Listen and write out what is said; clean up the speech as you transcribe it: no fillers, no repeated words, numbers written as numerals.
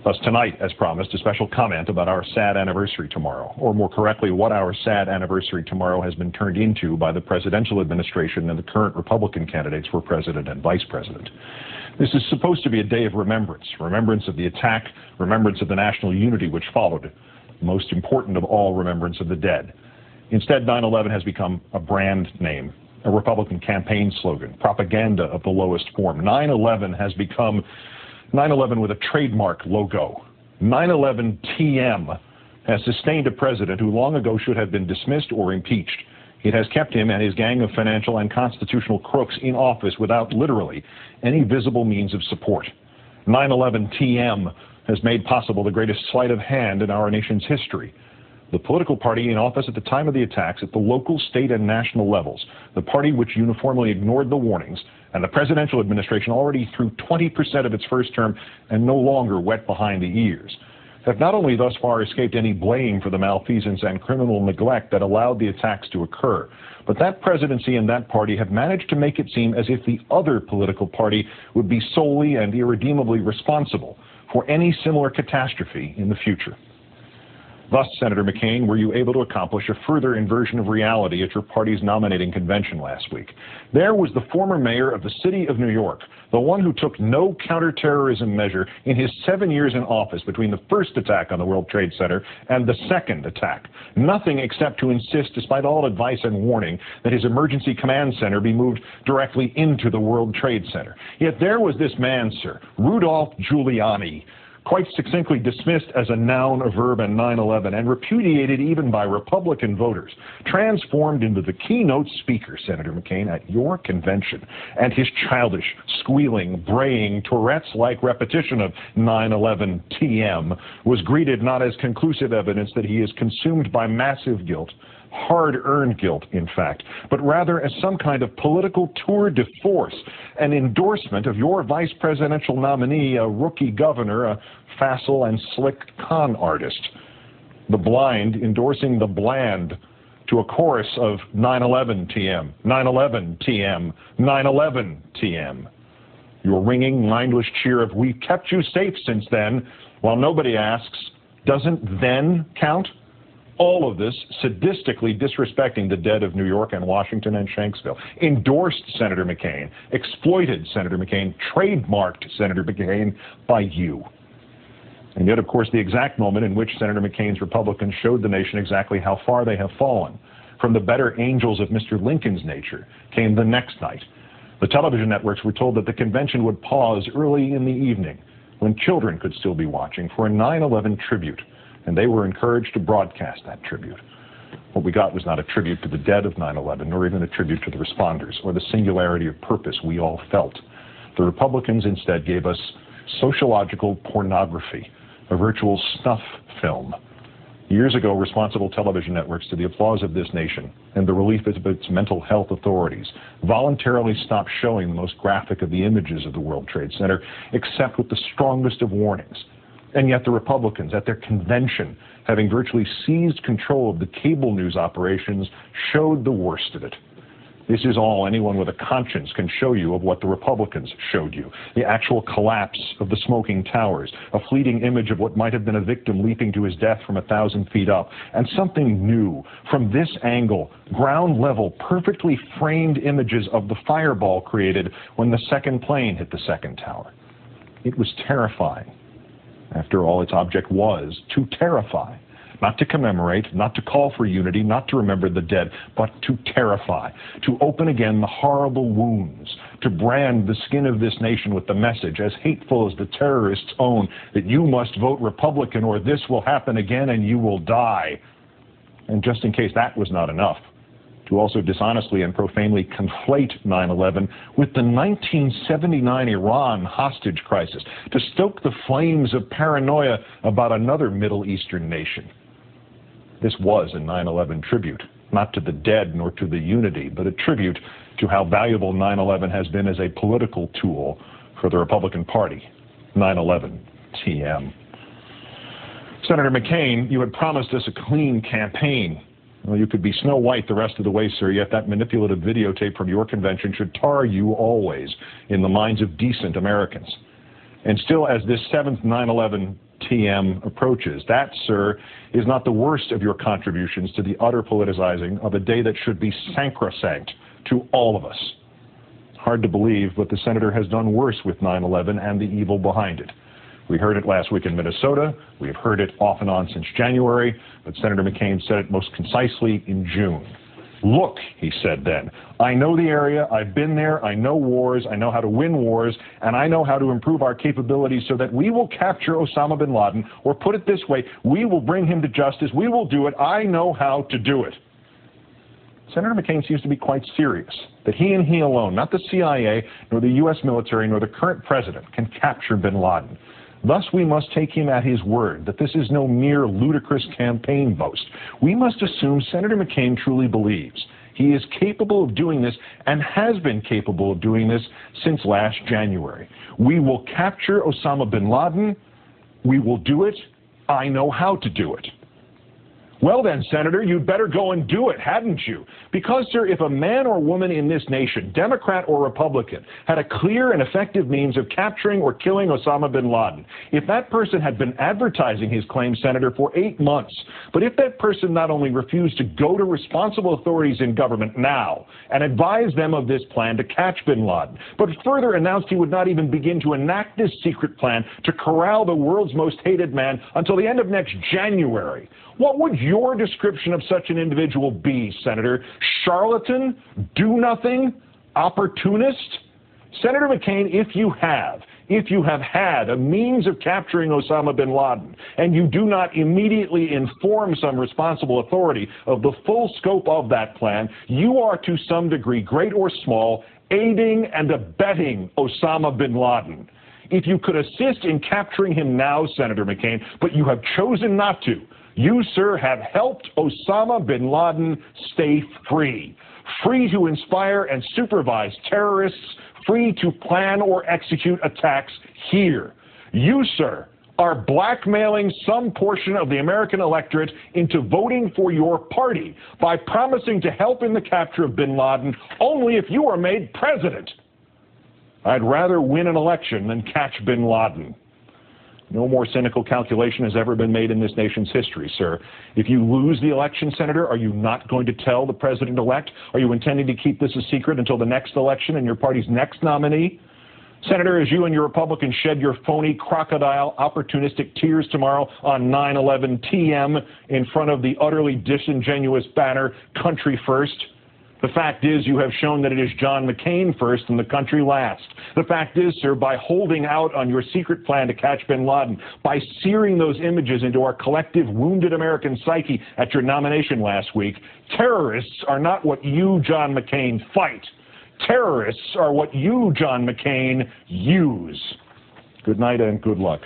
Thus tonight, as promised, a special comment about our sad anniversary tomorrow, or more correctly, what our sad anniversary tomorrow has been turned into by the presidential administration and the current Republican candidates for president and vice president. This is supposed to be a day of remembrance, remembrance of the attack, remembrance of the national unity which followed, most important of all, remembrance of the dead. Instead, 9/11 has become a brand name, a Republican campaign slogan, propaganda of the lowest form. 9/11 has become 9/11 with a trademark logo. 9/11 TM has sustained a president who long ago should have been dismissed or impeached. It has kept him and his gang of financial and constitutional crooks in office without literally any visible means of support. 9/11 TM has made possible the greatest sleight of hand in our nation's history. The political party in office at the time of the attacks at the local, state, and national levels, the party which uniformly ignored the warnings, and the presidential administration already through 20% of its first term and no longer wet behind the ears, have not only thus far escaped any blame for the malfeasance and criminal neglect that allowed the attacks to occur, but that presidency and that party have managed to make it seem as if the other political party would be solely and irredeemably responsible for any similar catastrophe in the future. Thus, Senator McCain, were you able to accomplish a further inversion of reality at your party's nominating convention last week. There was the former mayor of the city of New York, the one who took no counterterrorism measure in his 7 years in office between the first attack on the World Trade Center and the second attack. Nothing except to insist, despite all advice and warning, that his emergency command center be moved directly into the World Trade Center. Yet there was this man, sir, Rudolph Giuliani, quite succinctly dismissed as a noun, a verb, and 9/11, and repudiated even by Republican voters, transformed into the keynote speaker, Senator McCain, at your convention, and his childish, squealing, braying, Tourette's-like repetition of 9/11 TM was greeted not as conclusive evidence that he is consumed by massive guilt, hard-earned guilt, in fact, but rather as some kind of political tour de force, an endorsement of your vice presidential nominee, a rookie governor, a facile and slick con artist. The blind endorsing the bland to a chorus of 9/11 TM, 9/11 TM, 9/11 TM. Your ringing, mindless cheer of "we've kept you safe since then," while nobody asks, doesn't then count? All of this sadistically disrespecting the dead of New York and Washington and Shanksville. Endorsed Senator McCain, exploited Senator McCain, trademarked Senator McCain by you. And yet, of course, the exact moment in which Senator McCain's Republicans showed the nation exactly how far they have fallen from the better angels of Mr. Lincoln's nature came the next night. The television networks were told that the convention would pause early in the evening when children could still be watching for a 9/11 tribute. And they were encouraged to broadcast that tribute. What we got was not a tribute to the dead of 9/11, nor even a tribute to the responders, or the singularity of purpose we all felt. The Republicans instead gave us sociological pornography, a virtual snuff film. Years ago, responsible television networks, to the applause of this nation and the relief of its mental health authorities, voluntarily stopped showing the most graphic of the images of the World Trade Center, except with the strongest of warnings. And yet the Republicans, at their convention, having virtually seized control of the cable news operations, showed the worst of it. This is all anyone with a conscience can show you of what the Republicans showed you. The actual collapse of the smoking towers, a fleeting image of what might have been a victim leaping to his death from 1,000 feet up, and something new, from this angle, ground level, perfectly framed images of the fireball created when the second plane hit the second tower. It was terrifying. After all, its object was to terrify, not to commemorate, not to call for unity, not to remember the dead, but to terrify, to open again the horrible wounds, to brand the skin of this nation with the message, as hateful as the terrorists' own, that you must vote Republican or this will happen again and you will die. And just in case that was not enough, to also dishonestly and profanely conflate 9/11 with the 1979 Iran hostage crisis, to stoke the flames of paranoia about another Middle Eastern nation. This was a 9/11 tribute, not to the dead nor to the unity, but a tribute to how valuable 9/11 has been as a political tool for the Republican Party. 9/11 TM. Senator McCain, you had promised us a clean campaign. Well, you could be Snow White the rest of the way, sir, yet that manipulative videotape from your convention should tar you always in the minds of decent Americans. And still, as this 7th 9/11 TM approaches. That, sir, is not the worst of your contributions to the utter politicizing of a day that should be sacrosanct to all of us. Hard to believe, but the senator has done worse with 9/11 and the evil behind it. We heard it last week in Minnesota. We have heard it off and on since January, but Senator McCain said it most concisely in June. Look, he said then, I know the area, I've been there, I know wars, I know how to win wars, and I know how to improve our capabilities so that we will capture Osama bin Laden, or put it this way, we will bring him to justice, we will do it, I know how to do it. Senator McCain seems to be quite serious that he and he alone, not the CIA, nor the U.S. military, nor the current president, can capture bin Laden. Thus, we must take him at his word that this is no mere ludicrous campaign boast. We must assume Senator McCain truly believes he is capable of doing this and has been capable of doing this since last January. We will capture Osama bin Laden. We will do it. I know how to do it. Well then, Senator, you'd better go and do it, hadn't you? Because, sir, if a man or woman in this nation, Democrat or Republican, had a clear and effective means of capturing or killing Osama bin Laden, if that person had been advertising his claim, Senator, for 8 months, but if that person not only refused to go to responsible authorities in government now and advise them of this plan to catch bin Laden, but further announced he would not even begin to enact this secret plan to corral the world's most hated man until the end of next January, what would your description of such an individual be, Senator? Charlatan? Do-nothing? Opportunist? Senator McCain, if you have had a means of capturing Osama bin Laden, and you do not immediately inform some responsible authority of the full scope of that plan, you are to some degree, great or small, aiding and abetting Osama bin Laden. If you could assist in capturing him now, Senator McCain, but you have chosen not to, you, sir, have helped Osama bin Laden stay free. Free to inspire and supervise terrorists, free to plan or execute attacks here. You, sir, are blackmailing some portion of the American electorate into voting for your party by promising to help in the capture of bin Laden only if you are made president. I'd rather win an election than catch bin Laden. No more cynical calculation has ever been made in this nation's history, sir. If you lose the election, Senator, are you not going to tell the president-elect? Are you intending to keep this a secret until the next election and your party's next nominee? Senator, as you and your Republicans shed your phony, crocodile, opportunistic tears tomorrow on 9/11 TM in front of the utterly disingenuous banner, Country First, the fact is you have shown that it is John McCain first and the country last. The fact is, sir, by holding out on your secret plan to catch bin Laden, by searing those images into our collective wounded American psyche at your nomination last week, terrorists are not what you, John McCain, fight. Terrorists are what you, John McCain, use. Good night and good luck.